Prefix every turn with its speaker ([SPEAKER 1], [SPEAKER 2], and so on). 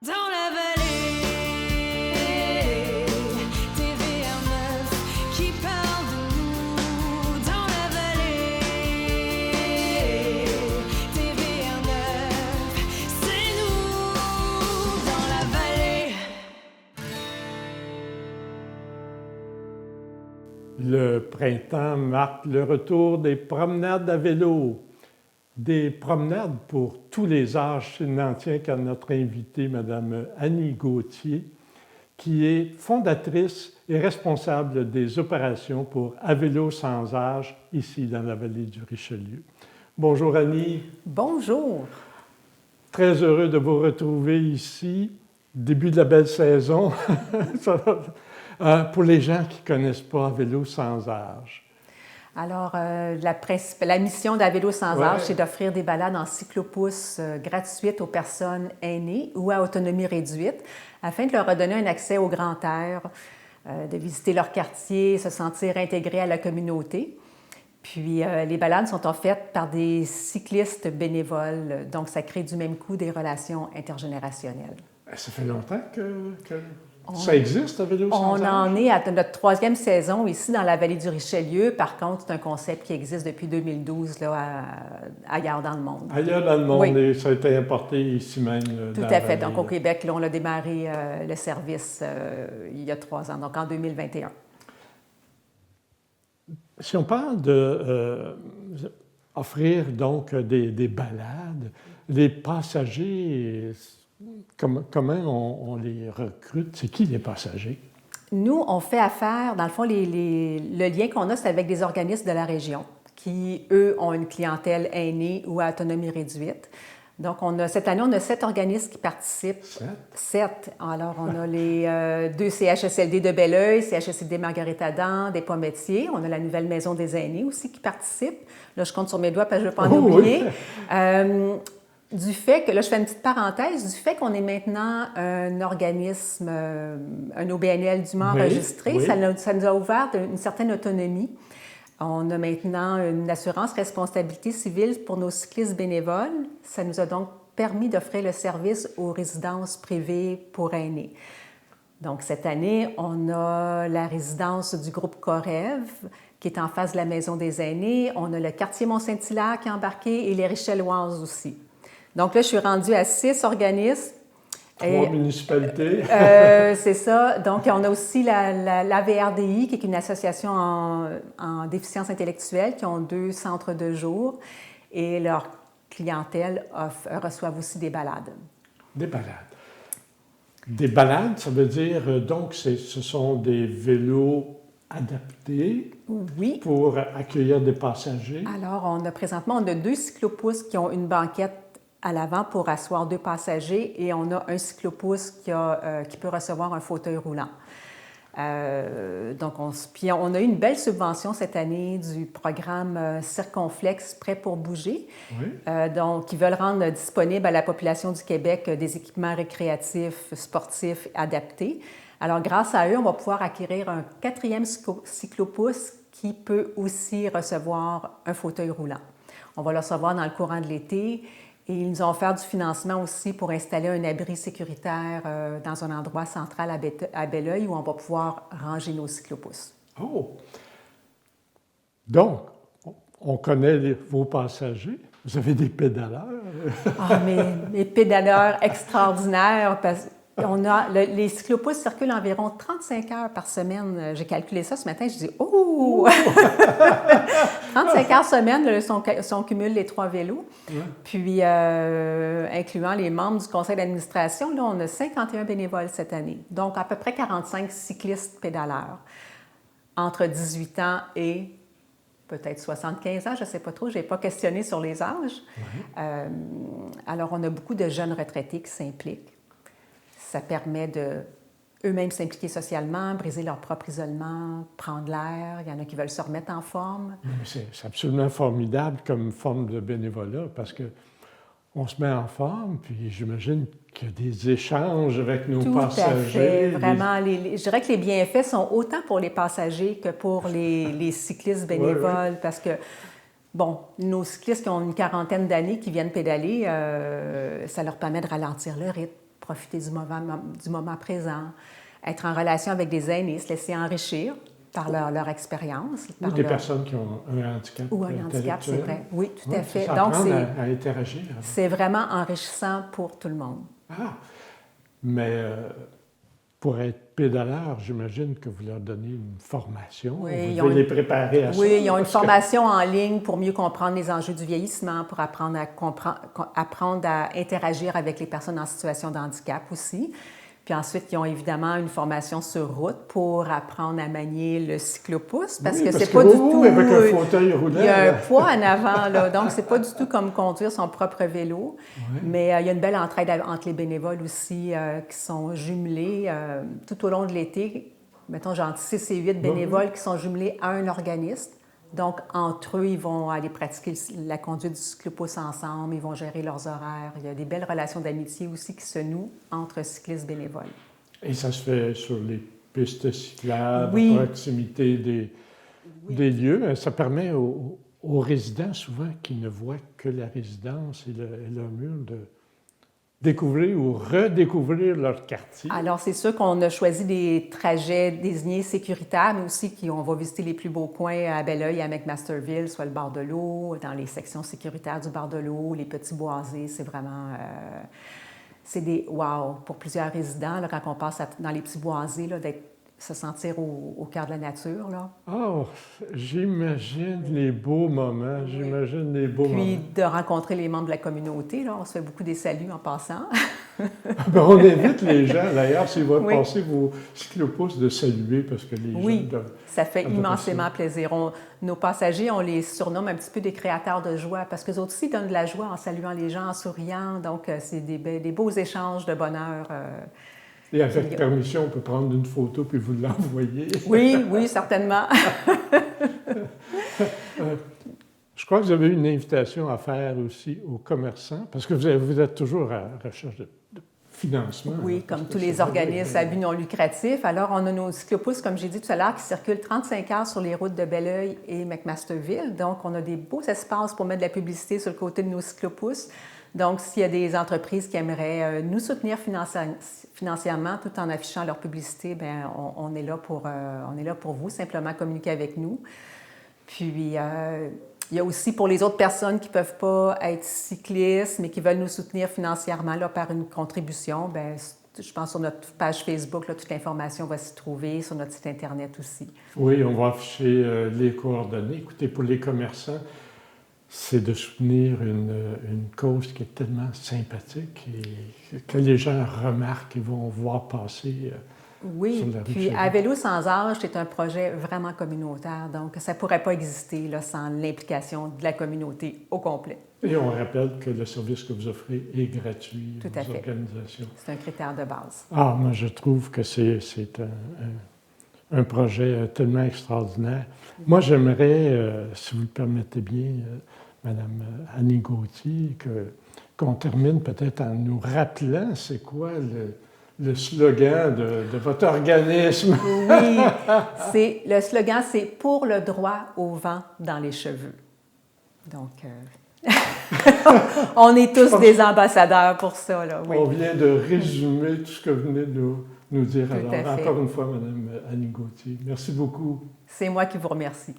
[SPEAKER 1] Dans la vallée, TVR9 qui parle de nous. Dans la vallée, TVR9, c'est nous. Dans la vallée.
[SPEAKER 2] Le printemps marque le retour des promenades à vélo. Des promenades pour tous les âges, je n'en tiens qu'à notre invitée, Mme Annie Gauthier, qui est fondatrice et responsable des opérations pour À vélo sans âge, ici dans la vallée du Richelieu. Bonjour Annie.
[SPEAKER 3] Bonjour.
[SPEAKER 2] Très heureux de vous retrouver ici, début de la belle saison, pour les gens qui ne connaissent pas À vélo sans âge.
[SPEAKER 3] Alors, la mission d'À vélo sans âge, c'est d'offrir des balades en cyclopousse gratuites aux personnes aînées ou à autonomie réduite, afin de leur redonner un accès au grand air, de visiter leur quartier, se sentir intégrés à la communauté. Puis, les balades sont offertes par des cyclistes bénévoles, donc ça crée du même coup des relations intergénérationnelles.
[SPEAKER 2] Ça fait longtemps que ça existe, À vélo sans âge?
[SPEAKER 3] On en est à notre troisième saison ici dans la vallée du Richelieu. Par contre, c'est un concept qui existe depuis 2012 là, ailleurs dans le monde.
[SPEAKER 2] Ailleurs dans le monde,
[SPEAKER 3] Oui.
[SPEAKER 2] Et ça a été importé ici même.
[SPEAKER 3] Tout à fait. Donc, au Québec, là, on a démarré le service il y a 3 ans, donc en 2021.
[SPEAKER 2] Si on parle de offrir donc des balades, les passagers, comment on les recrute? C'est qui les passagers?
[SPEAKER 3] Nous, on fait affaire, dans le fond, le lien qu'on a, c'est avec des organismes de la région qui, eux, ont une clientèle aînée ou à autonomie réduite. Donc, cette année, on a 7 organismes qui participent. 7. Alors, on a les 2 CHSLD de Belleuil, CHSLD Marguerite-Adam, des Pometiers. On a la nouvelle Maison des aînés aussi qui participe. Là, je compte sur mes doigts parce que je ne veux pas en oublier.
[SPEAKER 2] Oui.
[SPEAKER 3] Du fait que, là, je fais une petite parenthèse, du fait qu'on est maintenant un organisme, un OBNL dûment enregistré,
[SPEAKER 2] oui.
[SPEAKER 3] Ça nous a ouvert une certaine autonomie. On a maintenant une assurance responsabilité civile pour nos cyclistes bénévoles. Ça nous a donc permis d'offrir le service aux résidences privées pour aînés. Donc, cette année, on a la résidence du groupe Corève, qui est en face de la Maison des aînés. On a le quartier Mont-Saint-Hilaire qui est embarqué et les Richelloises aussi. Donc là, je suis rendue à 6 organismes.
[SPEAKER 2] 3 municipalités.
[SPEAKER 3] C'est ça. Donc, on a aussi l'AVRDI, qui est une association en déficience intellectuelle, qui ont 2 centres de jour. Et leur clientèle reçoivent aussi des balades.
[SPEAKER 2] Des balades. Des balades, ça veut dire, donc, ce sont des vélos adaptés
[SPEAKER 3] Oui.
[SPEAKER 2] pour accueillir des passagers.
[SPEAKER 3] Alors, présentement, on a 2 cyclopousses qui ont une banquette à l'avant pour asseoir 2 passagers et on a un cyclopousse qui peut recevoir un fauteuil roulant. Donc, puis on a eu une belle subvention cette année du programme Circonflex Prêt pour bouger, donc qui veulent rendre disponible à la population du Québec des équipements récréatifs, sportifs adaptés. Alors, grâce à eux, on va pouvoir acquérir un 4e cyclopousse qui peut aussi recevoir un fauteuil roulant. On va le recevoir dans le courant de l'été. Et ils nous ont offert du financement aussi pour installer un abri sécuritaire dans un endroit central à Belleuil où on va pouvoir ranger nos cyclopousses.
[SPEAKER 2] Oh! Donc, on connaît vos passagers. Vous avez des pédaleurs.
[SPEAKER 3] Ah, mes pédaleurs extraordinaires. Les cyclopousses circulent environ 35 heures par semaine. J'ai calculé ça ce matin. Je dis, oh! 35 heures semaine, si on cumule les 3 vélos. Ouais. Puis, incluant les membres du conseil d'administration, là, on a 51 bénévoles cette année. Donc, à peu près 45 cyclistes pédaleurs. Entre 18 ans et peut-être 75 ans, je ne sais pas trop, je n'ai pas questionné sur les âges. Ouais. Alors, on a beaucoup de jeunes retraités qui s'impliquent. Ça permet d'eux-mêmes s'impliquer socialement, briser leur propre isolement, prendre l'air. Il y en a qui veulent se remettre en forme. C'est
[SPEAKER 2] absolument formidable comme forme de bénévolat parce qu'on se met en forme, puis j'imagine qu'il y a des échanges avec nos passagers.
[SPEAKER 3] Tout à fait. Vraiment, je dirais que les bienfaits sont autant pour les passagers que pour les cyclistes bénévoles parce que bon, nos cyclistes qui ont une quarantaine d'années qui viennent pédaler, ça leur permet de ralentir le rythme. profiter du moment présent, être en relation avec des aînés, se laisser enrichir par leur expérience.
[SPEAKER 2] Ou des personnes qui ont un handicap.
[SPEAKER 3] Ou un handicap, c'est vrai. Oui, tout à fait.
[SPEAKER 2] Donc, à interagir.
[SPEAKER 3] C'est vraiment enrichissant pour tout le monde.
[SPEAKER 2] Ah! Mais pour être pédaleur, j'imagine que vous leur donnez une formation.
[SPEAKER 3] Oui,
[SPEAKER 2] vous devez les préparer à ça.
[SPEAKER 3] Oui, ils ont une formation en ligne pour mieux comprendre les enjeux du vieillissement, pour apprendre à interagir avec les personnes en situation de handicap aussi. Puis ensuite, ils ont évidemment une formation sur route pour apprendre à manier le cyclopousse, parce que c'est pas du tout...
[SPEAKER 2] avec un fauteuil roulant.
[SPEAKER 3] Il y a un poids en avant, là, donc c'est pas du tout comme conduire son propre vélo.
[SPEAKER 2] Oui.
[SPEAKER 3] Mais il y a une belle entraide entre les bénévoles aussi qui sont jumelés tout au long de l'été. Mettons, genre 6 et 8 bénévoles qui sont jumelés à un organisme. Donc, entre eux, ils vont aller pratiquer la conduite du cyclopousse ensemble, ils vont gérer leurs horaires. Il y a des belles relations d'amitié aussi qui se nouent entre cyclistes bénévoles.
[SPEAKER 2] Et ça se fait sur les pistes cyclables,
[SPEAKER 3] Oui.
[SPEAKER 2] à proximité des lieux. Ça permet aux résidents, souvent, qui ne voient que la résidence et leur mur, de découvrir ou redécouvrir leur quartier.
[SPEAKER 3] Alors, c'est sûr qu'on a choisi des trajets désignés sécuritaires, mais aussi on va visiter les plus beaux coins à Belleuil, à McMasterville, soit le bord de l'eau, dans les sections sécuritaires du bord de l'eau, les petits boisés. C'est vraiment... c'est des wow pour plusieurs résidents, là, quand on passe dans les petits boisés, là, se sentir au cœur de la nature. Là.
[SPEAKER 2] Oh, j'imagine les beaux moments, j'imagine les beaux moments.
[SPEAKER 3] Puis de rencontrer les membres de la communauté, là, on se fait beaucoup des saluts en passant.
[SPEAKER 2] Ben, on invite les gens, d'ailleurs, s'ils vont passer vos cyclopousses, de saluer, parce que les gens doivent...
[SPEAKER 3] Ça fait immensément plaisir. Nos passagers, on les surnomme un petit peu des créateurs de joie, parce qu'eux autres aussi donnent de la joie en saluant les gens, en souriant. Donc, c'est des beaux échanges de bonheur.
[SPEAKER 2] Et avec permission, on peut prendre une photo puis vous l'envoyer.
[SPEAKER 3] Oui, certainement.
[SPEAKER 2] Je crois que vous avez une invitation à faire aussi aux commerçants, parce que vous êtes toujours à la recherche de financement.
[SPEAKER 3] Oui, comme tous les organismes à but non lucratif. Alors, on a nos cyclopousses, comme j'ai dit tout à l'heure, qui circulent 35 heures sur les routes de Belleuil et McMasterville. Donc, on a des beaux espaces pour mettre de la publicité sur le côté de nos cyclopousses. Donc, s'il y a des entreprises qui aimeraient nous soutenir financièrement tout en affichant leur publicité, bien, on est là pour vous, simplement communiquer avec nous. Puis, il y a aussi pour les autres personnes qui ne peuvent pas être cyclistes, mais qui veulent nous soutenir financièrement là, par une contribution, bien, je pense sur notre page Facebook, là, toute l'information va s'y trouver, sur notre site Internet aussi.
[SPEAKER 2] Oui, on va afficher les coordonnées. Écoutez, pour les commerçants, c'est de soutenir une cause qui est tellement sympathique et que les gens remarquent et vont voir passer
[SPEAKER 3] oui,
[SPEAKER 2] sur la rue.
[SPEAKER 3] Puis à Vélo sans âge, c'est un projet vraiment communautaire, donc ça ne pourrait pas exister là, sans l'implication de la communauté au complet.
[SPEAKER 2] Et on rappelle que le service que vous offrez est gratuit
[SPEAKER 3] Tout à fait.
[SPEAKER 2] organisations.
[SPEAKER 3] C'est un critère de base.
[SPEAKER 2] Ah, moi, je trouve que c'est un projet tellement extraordinaire. Moi, j'aimerais, si vous le permettez bien, Madame Annie Gauthier, qu'on termine peut-être en nous rappelant c'est quoi le slogan de votre organisme.
[SPEAKER 3] Oui, le slogan, c'est « Pour le droit au vent dans les cheveux ». Donc, on est tous des ambassadeurs pour ça. Là, oui.
[SPEAKER 2] On vient de résumer tout ce que vous venez de nous dire.
[SPEAKER 3] Tout à fait.
[SPEAKER 2] Encore une fois, Madame Annie Gauthier, merci beaucoup.
[SPEAKER 3] C'est moi qui vous remercie.